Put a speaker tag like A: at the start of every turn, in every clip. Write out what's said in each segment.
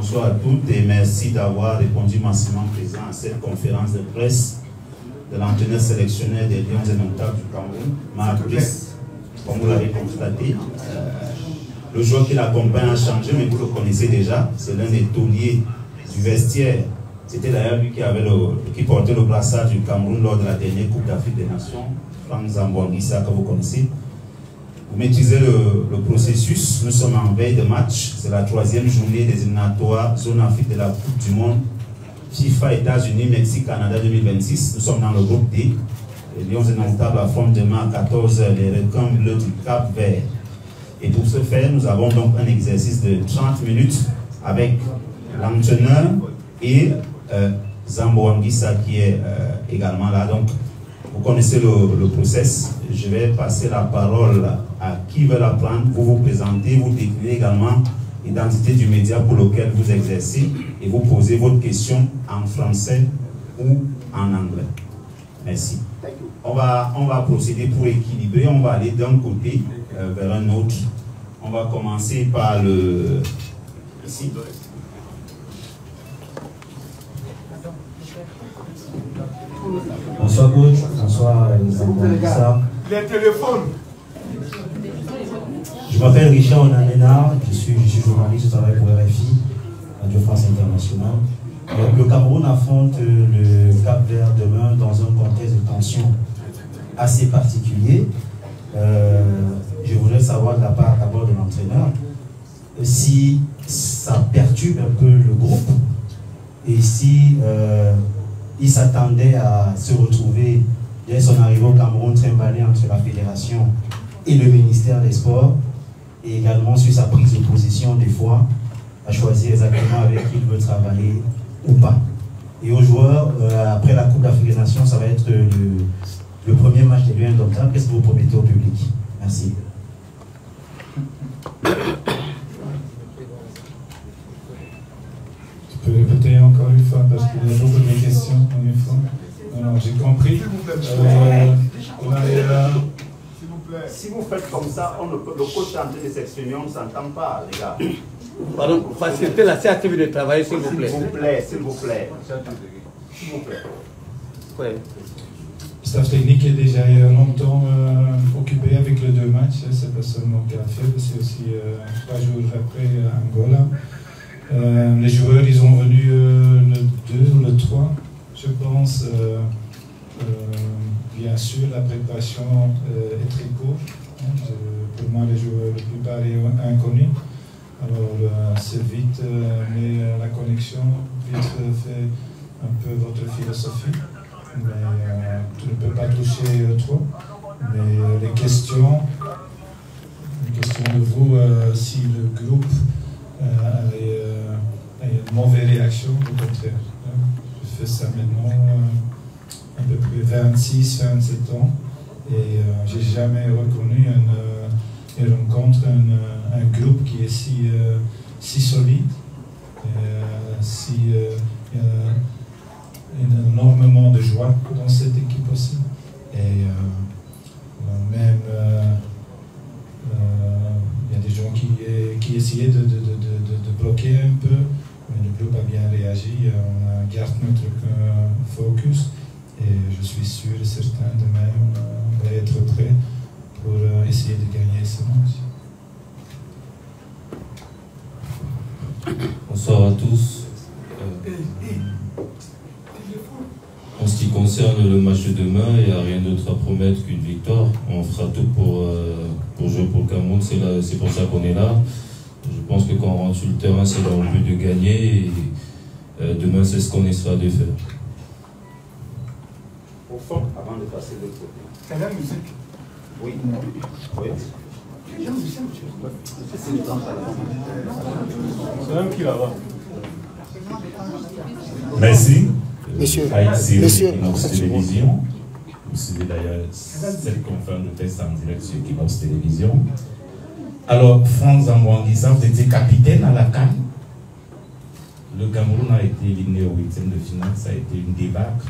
A: bonsoir à toutes et merci d'avoir répondu massivement présent à cette conférence de presse de l'entraîneur sélectionneur des Lions indomptables du Cameroun, Marc Brice. Comme vous l'avez constaté, le joueur qui l'accompagne a changé, mais vous le connaissez déjà. C'est l'un des tauliers du vestiaire. C'était d'ailleurs lui qui portait le brassard du Cameroun lors de la dernière Coupe d'Afrique des Nations, Franck Zamboanguissa, que vous connaissez. Vous maîtrisez le processus. Nous sommes en veille de match. C'est la 3e journée des éliminatoires zone Afrique de la Coupe du Monde FIFA États-Unis, Mexique, Canada 2026. Nous sommes dans le groupe D. Les Lions indomptables affrontent demain à 14 h les requins bleus du Cap Vert. Et pour ce faire, nous avons donc un exercice de 30 minutes avec l'entraîneur et Zamboanguissa qui est également là. Donc, vous connaissez le process. Je vais passer la parole à qui veut la prendre. Vous vous présentez, vous décrivez également l'identité du média pour lequel vous exercez et vous posez votre question en français ou en anglais. Merci. On va procéder pour équilibrer. On va aller d'un côté vers un autre. On va commencer par le... Ici.
B: Bonsoir coach, bonsoir Zamboanguissa.
C: Les téléphones.
B: Je m'appelle Richard Onanena, je suis journaliste, je travaille pour RFI, Radio France Internationale. Le Cameroun affronte le Cap Vert demain dans un contexte de tension assez particulier. Je voudrais savoir de la part d'abord de l'entraîneur si ça perturbe un peu le groupe et si il s'attendait à se retrouver dès son arrivée au Cameroun trimballé entre la fédération et le ministère des Sports, et également sur sa prise de position des fois à choisir exactement avec qui il veut travailler ou pas. Et aux joueurs, après la Coupe d'Afrique des Nations, ça va être le premier match des Lions indomptables. Qu'est-ce que vous promettez au public? Merci.
D: Tu peux répéter encore une fois parce qu'il y a beaucoup de questions en une fois. Alors, j'ai compris.
A: Si vous faites comme ça, le coach est en train de s'exprimer, on ne s'entend pas, les gars.
E: Pardon, facilitez la CATV de travail, s'il vous plaît.
A: S'il vous plaît, s'il vous plaît. S'il vous plaît.
E: Oui.
D: Le staff technique est déjà longtemps occupé avec les 2 matchs. C'est pas seulement Garfield, c'est aussi 3 jours après Angola. Les joueurs, ils ont venu le 2 ou le 3, je pense. Bien sûr, la préparation est très courte. Pour moi, les joueurs, la plupart sont inconnus. Alors, c'est vite, mais la connexion, vite fait un peu votre philosophie. Mais tu ne peux pas toucher trop. Mais les questions de vous, si le groupe a une mauvaise réaction, au contraire. Je fais ça maintenant. À peu près 26, 27 ans, et j'ai jamais reconnu une rencontre, un groupe qui est si solide, énormément de joie dans cette équipe aussi. Et même il y a des gens qui essayaient de bloquer un peu, mais le groupe a bien réagi, on garde notre focus. Et je suis sûr et certain demain on va être prêt pour essayer de gagner ce match.
F: Bonsoir à tous. En ce qui concerne le match de demain, il n'y a rien d'autre à promettre qu'une victoire. On fera tout pour jouer pour le Cameroun, c'est pour ça qu'on est là. Je pense que quand on rentre sur le terrain, c'est dans le but de gagner. Et demain, c'est ce qu'on essaiera de faire.
A: Au fond, avant de passer de l'autre côté.
C: C'est la musique.
A: Oui. Oui.
C: C'est même qui là-bas.
G: Merci.
H: Monsieur.
G: Monsieur. Equinox Télévision. Vous suivez d'ailleurs cette conférence de presse en direct sur Equinox Télévision. Alors, Franck Zamboanguissa, vous étiez capitaine à la CAN. Le Cameroun a été éliminé au 8e de finale. Ça a été une débâcle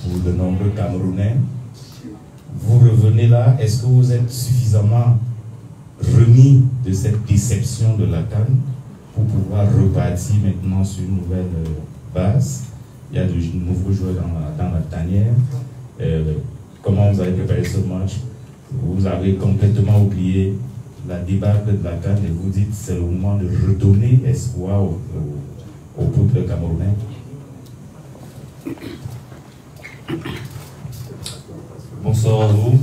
G: pour de nombreux Camerounais. Vous revenez là, est-ce que vous êtes suffisamment remis de cette déception de la CAN pour a rebâti maintenant sur une nouvelle base. Il y a de nouveaux joueurs dans la tanière. Comment vous avez préparé ce match? Vous avez complètement oublié la débâcle de la CAN et vous dites c'est le moment de redonner espoir au peuple camerounais.
F: Bonsoir à vous.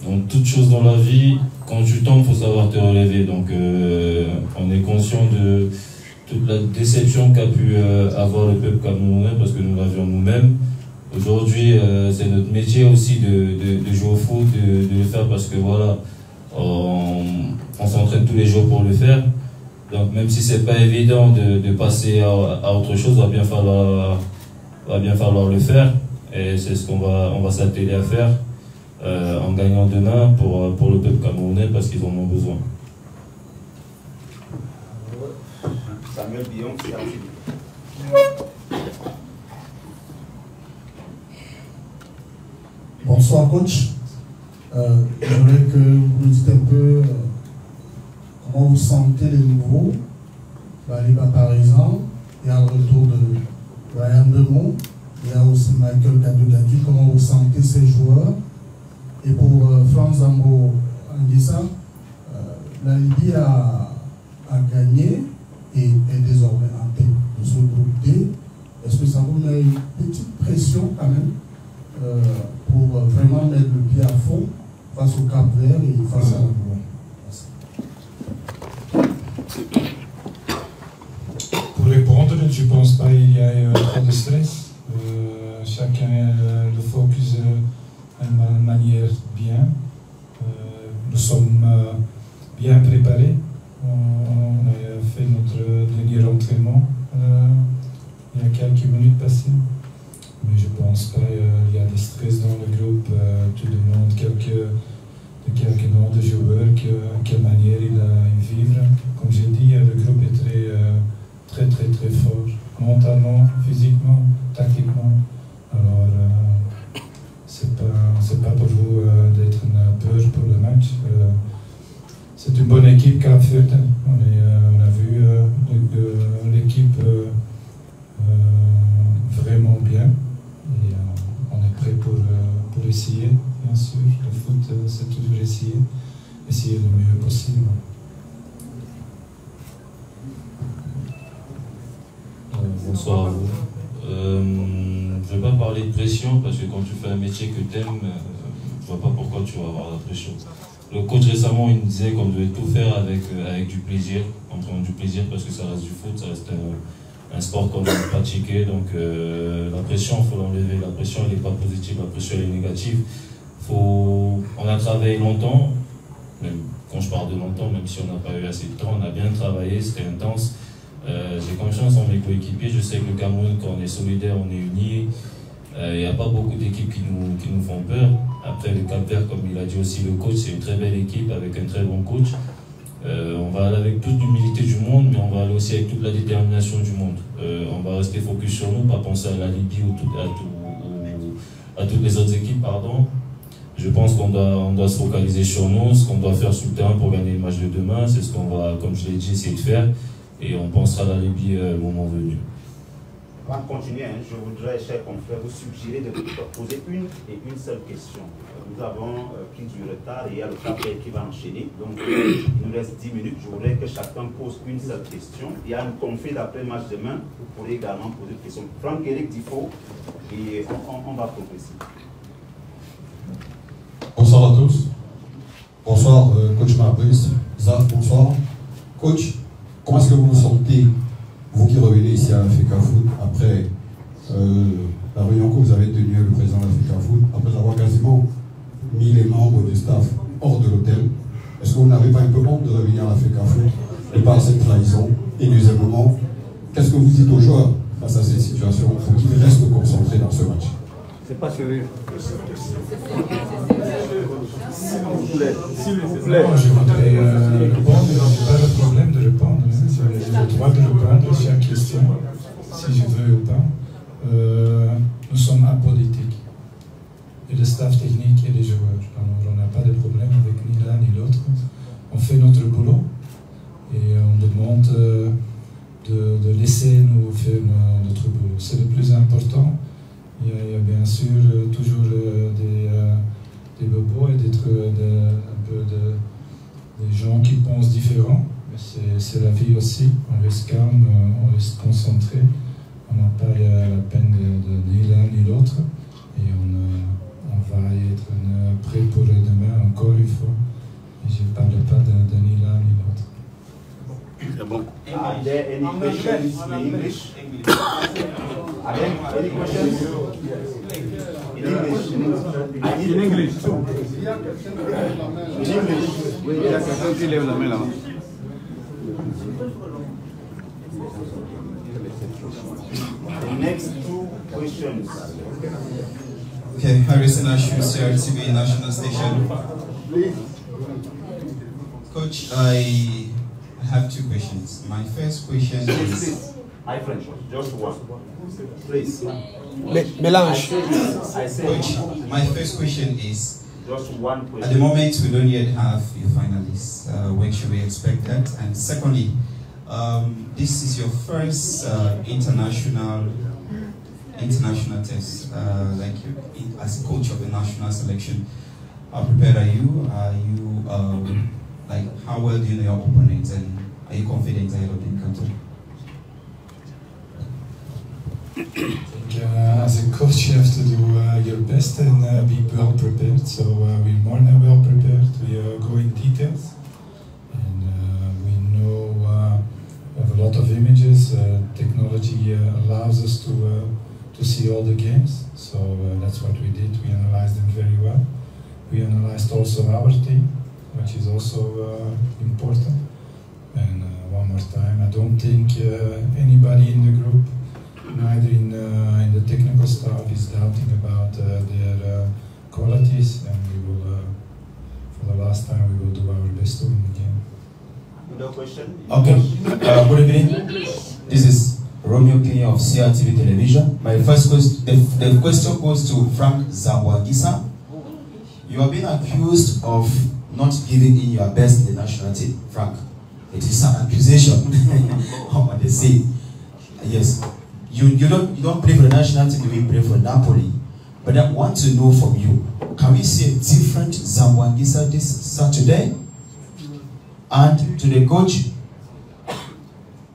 F: Dans toute chose dans la vie, quand tu tombes, il faut savoir te relever. Donc on est conscient de toute la déception qu'a pu avoir le peuple camerounais parce que nous l'avions nous-mêmes. Aujourd'hui, c'est notre métier aussi de jouer au foot, de le faire parce que voilà, on s'entraîne tous les jours pour le faire. Donc même si c'est pas évident de passer à autre chose, va bien falloir le faire. Et c'est ce qu'on va s'atteler à faire en gagnant demain pour le peuple camerounais parce qu'ils en ont besoin.
A: Samuel Billon,
H: bonsoir coach. Je voudrais que vous nous dites un peu comment vous sentez les nouveaux. Baliba par exemple, il y a le retour de Ryan Demont, il y a aussi Michael Kadogadi. Comment vous sentez ces joueurs? Et pour Franz Zambo Anguissa, la Libye a gagné et est désormais en tête de ce groupe D. Est-ce que ça vous met une petite pression quand même pour vraiment mettre le pied à fond face au Cap-Vert et face à la Gouane?
D: Pour répondre, je ne pense pas qu'il y ait trop de stress. Chacun le focus d'une manière bien. Nous sommes bien préparés. On a fait notre dernier entraînement il y a quelques minutes passées. Mais je ne pense pas qu'il y a du stress dans le groupe. Tout le monde, quelques noms de joueurs, quelle manière ils vivent. Comme j'ai dit, le groupe est très fort, mentalement, physiquement, tactiquement. Alors, c'est pas pour vous d'être une peur pour le match. C'est une bonne équipe Cap Vert. On a vu l'équipe vraiment bien. Et on est prêt pour essayer, bien sûr. Le foot, c'est toujours essayer le mieux possible.
F: Bonsoir à vous. Je ne vais pas parler de pression parce que quand tu fais un métier que tu aimes, je ne vois pas pourquoi tu vas avoir la pression. Le coach récemment il me disait qu'on devait tout faire avec du plaisir, en prenant du plaisir parce que ça reste du foot, ça reste un sport qu'on aime pratiquer. Donc la pression, il faut l'enlever. La pression elle n'est pas positive, la pression elle est négative. On a travaillé longtemps, même quand je parle de longtemps, même si on n'a pas eu assez de temps, on a bien travaillé, c'était intense. J'ai confiance en mes coéquipiers, je sais que le Cameroun, quand on est solidaire, on est unis. Il n'y a pas beaucoup d'équipes qui nous font peur. Après le Cap-Vert, comme il a dit aussi le coach, c'est une très belle équipe avec un très bon coach. On va aller avec toute l'humilité du monde, mais on va aller aussi avec toute la détermination du monde. On va rester focus sur nous, pas penser à la Libye ou à toutes les autres équipes, pardon. Je pense qu'on doit se focaliser sur nous, ce qu'on doit faire sur le terrain pour gagner le match de demain, c'est ce qu'on va, comme je l'ai dit, essayer de faire. Et on pensera à la Libye au moment venu.
A: Avant de continuer, je voudrais, chers confrères, vous suggérer de poser une seule question. Nous avons pris du retard et il y a le Cap-Vert qui va enchaîner. Donc, il nous reste 10 minutes. Je voudrais que chacun pose une seule question. Il y a une conférence d'après-match demain. Vous pourrez également poser une question. Franck-Éric Difo, et on va progresser.
I: Bonsoir à tous. Bonsoir, coach Marbrice. Zaf, bonsoir. Coach, comment est-ce que vous vous sentez, vous qui revenez ici à l'Africa Foot, après la réunion que vous avez tenue avec le président de l'Africa Foot, après avoir quasiment mis les membres du staff hors de l'hôtel? Est-ce que vous n'avez pas un peu honte de revenir à l'Africa Foot et par cette trahison? Et deuxièmement, qu'est-ce que vous dites aux joueurs face à cette situation pour qu'ils restent concentrés dans ce match?
E: C'est pas sérieux.
D: S'il vous plaît. Je voudrais répondre. Je n'ai pas le problème de répondre. J'ai le droit de répondre à chaque question, si je veux ou pas. Nous sommes apolitiques. Et le staff technique et les joueurs. Alors, on n'a pas de problème avec ni l'un ni l'autre. On fait notre boulot. compte de laisser nous faire notre boulot. C'est le plus important. Il y a bien sûr toujours des bobos et des gens qui pensent différent. C'est la vie aussi. On reste calme, on reste concentré. On n'a pas la peine de ni l'un ni l'autre. Et on va être prêt pour demain encore une fois. Et je ne parle pas de ni l'un ni l'autre.
E: C'est bon.
A: Are there any questions in English? Are there any questions? In English.
E: In English.
A: In English.
E: Oui, il y a quelqu'un qui lève la main là-bas.
A: The next two questions.
J: Okay, Harrison Ashu, CRTV National Station. Coach, I have two questions. My first question is...
A: My friend, just one. Please.
E: Mélange.
J: Coach, my first question is...
A: Just one question.
J: At the moment, we don't yet have your finalists. When should we expect that? And secondly, this is your first international test, as a coach of the national selection. How prepared are you? Are you how well do you know your opponents, and are you confident ahead of the encounter?
D: As a coach, you have to do your best and be well prepared. So we're more than well prepared. We go in details, and we know we have a lot of images. Technology allows us to see all the games. So that's what we did. We analyzed them very well. We analyzed also our team, which is also important. And one more time, I don't think anybody in the group, neither in the technical staff, is doubting about their qualities, and we will, for the last time, we will do our best to win the game.
A: No question?
B: Okay, good evening. This is Romeo King of CRTV Television. My first question, the question goes to Frank Zambwangisa. You have been accused of not giving in your best in the national team, Frank. It is an accusation. How they say? Yes. You don't play for the national team, you play for Napoli. But I want to know from you, can we see a different Zambwangisa this Saturday? And to the coach,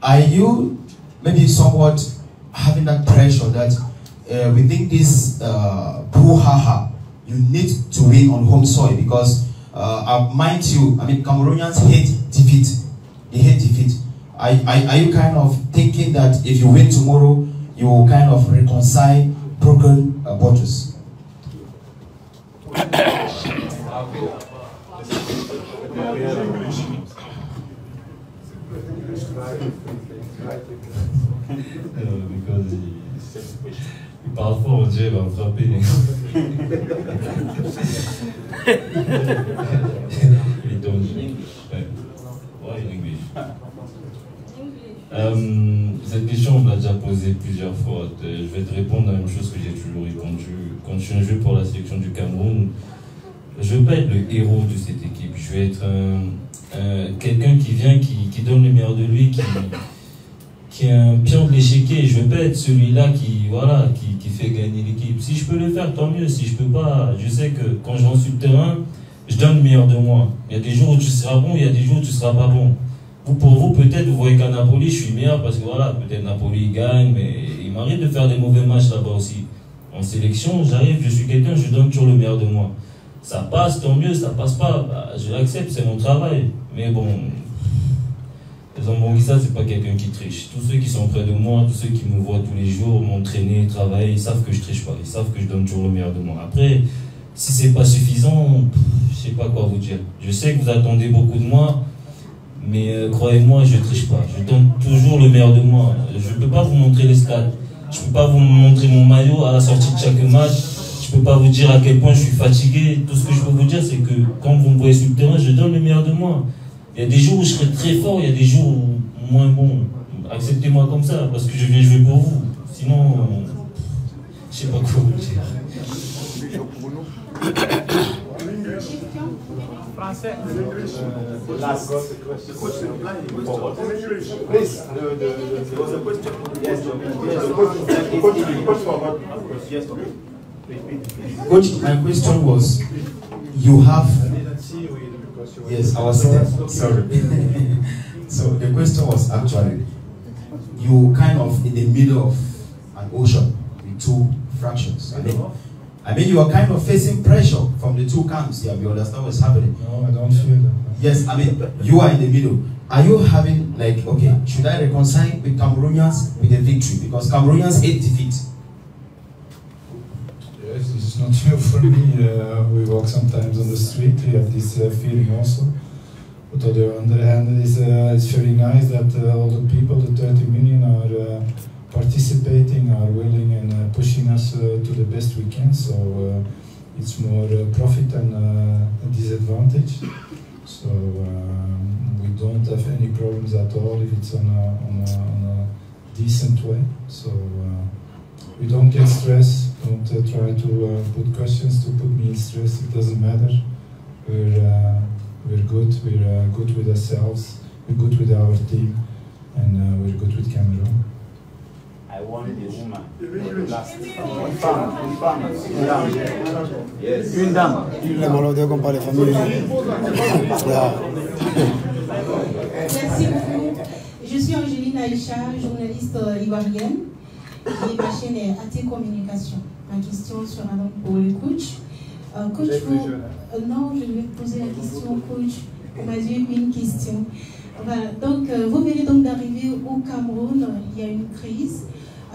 B: are you maybe somewhat having that pressure that within this brouhaha, you need to win on home soil? Because mind you, I mean, Cameroonians hate defeat. They hate defeat. Are you kind of thinking that if you win tomorrow, you will kind of reconcile broken bottles?
F: Because il parle fort, Dieu va me frapper. Il donne. Ouais, in English. Cette question, on me l'a déjà posée plusieurs fois. Je vais te répondre la même chose que j'ai toujours répondu. Quand je suis un joueur pour la sélection du Cameroun, je ne veux pas être le héros de cette équipe. Je vais être quelqu'un qui vient, qui donne le meilleur de lui, qui est un pion de l'échiquier. Je ne veux pas être celui-là qui fait gagner l'équipe. Si je peux le faire, tant mieux. Si je ne peux pas, je sais que quand je rentre sur le terrain, je donne le meilleur de moi. Il y a des jours où tu seras bon, il y a des jours où tu ne seras pas bon. Pour vous, peut-être, vous voyez qu'à Napoli, je suis meilleur parce que peut-être Napoli gagne, mais il m'arrive de faire des mauvais matchs là-bas aussi. En sélection, j'arrive, je suis quelqu'un, je donne toujours le meilleur de moi. Ça passe, tant mieux, ça passe pas, je l'accepte, c'est mon travail. Mais bon, Zambwangisa, c'est pas quelqu'un qui triche. Tous ceux qui sont près de moi, tous ceux qui me voient tous les jours, m'entraîner, travailler, ils savent que je triche pas, ils savent que je donne toujours le meilleur de moi. Après, si c'est pas suffisant, je sais pas quoi vous dire. Je sais que vous attendez beaucoup de moi, mais croyez-moi, je ne triche pas. Je donne toujours le meilleur de moi. Je ne peux pas vous montrer les stats. Je ne peux pas vous montrer mon maillot à la sortie de chaque match. Je ne peux pas vous dire à quel point je suis fatigué. Tout ce que je peux vous dire, c'est que quand vous me voyez sur le terrain, je donne le meilleur de moi. Il y a des jours où je serai très fort, il y a des jours où moins bon. Acceptez-moi comme ça, parce que je viens jouer pour vous. Sinon, je ne sais pas quoi vous dire.
K: Français.
C: Last. The question. Please. There was a question. Yes. Yes.
A: Coach, my question was, you have... Yes, I was there. Sorry. So the question was actually, you kind of in the middle of an ocean with two fractions. I mean, you are kind of facing pressure from the two camps. Yeah, you understand what's happening?
D: No, I don't feel that.
A: Yes, I mean, you are in the middle. Are you having, like, okay, should I reconcile with Cameroonians with a victory? Because Cameroonians hate defeat.
D: Yes, this is not new for me. We walk sometimes on the street, we have this feeling also. But on the other hand, it's very nice that all the people, the 30 million, are participating, are willing and pushing us to the best we can. So it's more profit than a disadvantage. So we don't have any problems at all if it's on a decent way. So we don't get stressed. Don't try to put questions to put me in stress. It doesn't matter. We're good. We're good with ourselves. We're good with our team, and we're good with Cameroon.
A: I wanted a woman. Une femme. Yes.
K: Une dame.
L: Merci beaucoup. Je suis Angéline Aïcha, journaliste ivoirienne. Et ma chaîne est AT Communication. Ma question sera donc pour le coach. Coach, non, je vais poser la question, coach. On m'a dit une question. Voilà. Donc, vous venez donc d'arriver au Cameroun. Il y a une crise.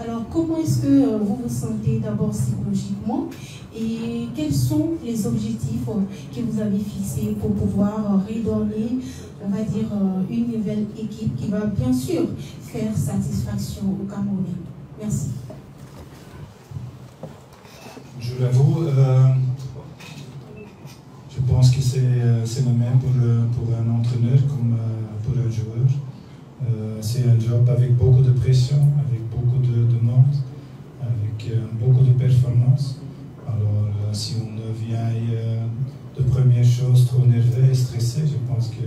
L: Alors, comment est-ce que vous vous sentez d'abord psychologiquement et quels sont les objectifs que vous avez fixés pour pouvoir redonner, on va dire, une nouvelle équipe qui va bien sûr faire satisfaction aux Camerounais? Merci.
D: Je l'avoue, je pense que c'est le même pour un entraîneur comme pour un joueur. C'est un job avec beaucoup de pression, avec beaucoup de monde, avec beaucoup de performance. Alors, si on vient de première chose trop nerveux et stressé, je pense que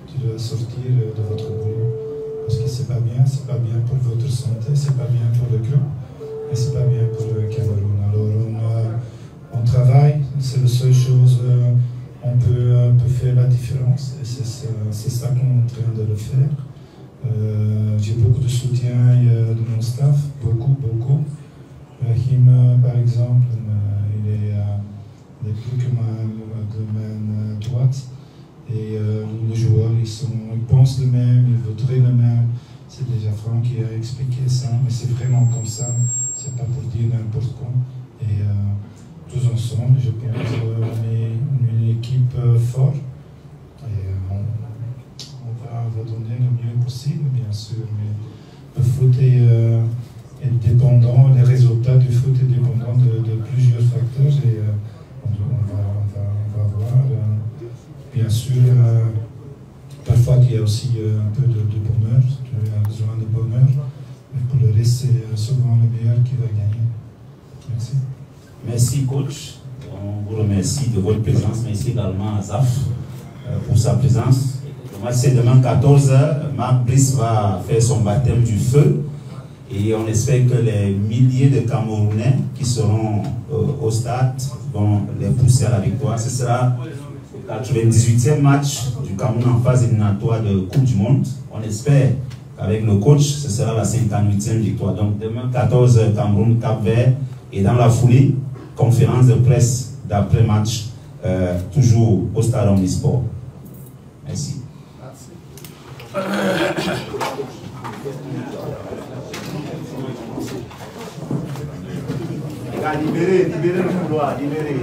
D: tu dois sortir de votre boulot. Parce que c'est pas bien pour votre santé, c'est pas bien pour le groupe, et c'est pas bien pour le Cameroun. Alors, on travaille, c'est la seule chose, on peut faire la différence, et c'est ça qu'on est en train de le faire. J'ai beaucoup de soutien de mon staff, beaucoup. Rahim, par exemple, il est plus que ma main droite. Et les joueurs, ils pensent le même, ils voudraient le même. C'est déjà Franck qui a expliqué ça, mais c'est vraiment comme ça. C'est pas pour dire n'importe quoi. Et tous ensemble, je pense qu'on est une équipe forte. Et on va donner le mieux possible, bien sûr. Mais le foot est dépendant, les résultats du foot est dépendant de plusieurs facteurs. Et on va voir. Bien sûr, parfois il y a aussi un peu de bonheur, tu as besoin de bonheur, mais pour le reste, c'est souvent le meilleur qui va gagner. Merci.
A: Merci coach, on vous remercie de votre présence, merci également à Zaf pour sa présence. Le match c'est demain 14h, Marc Brice va faire son baptême du feu et on espère que les milliers de Camerounais qui seront au stade vont les pousser à la victoire. Ce sera 98e match du Cameroun en phase éliminatoire de Coupe du Monde. On espère qu'avec le coach, ce sera la 58e victoire. Donc demain, 14 Cameroun, Cap-Vert. Et dans la foulée, conférence de presse d'après-match, toujours au Stade Omnisport. Merci.
C: Libérez le couloir, libérez.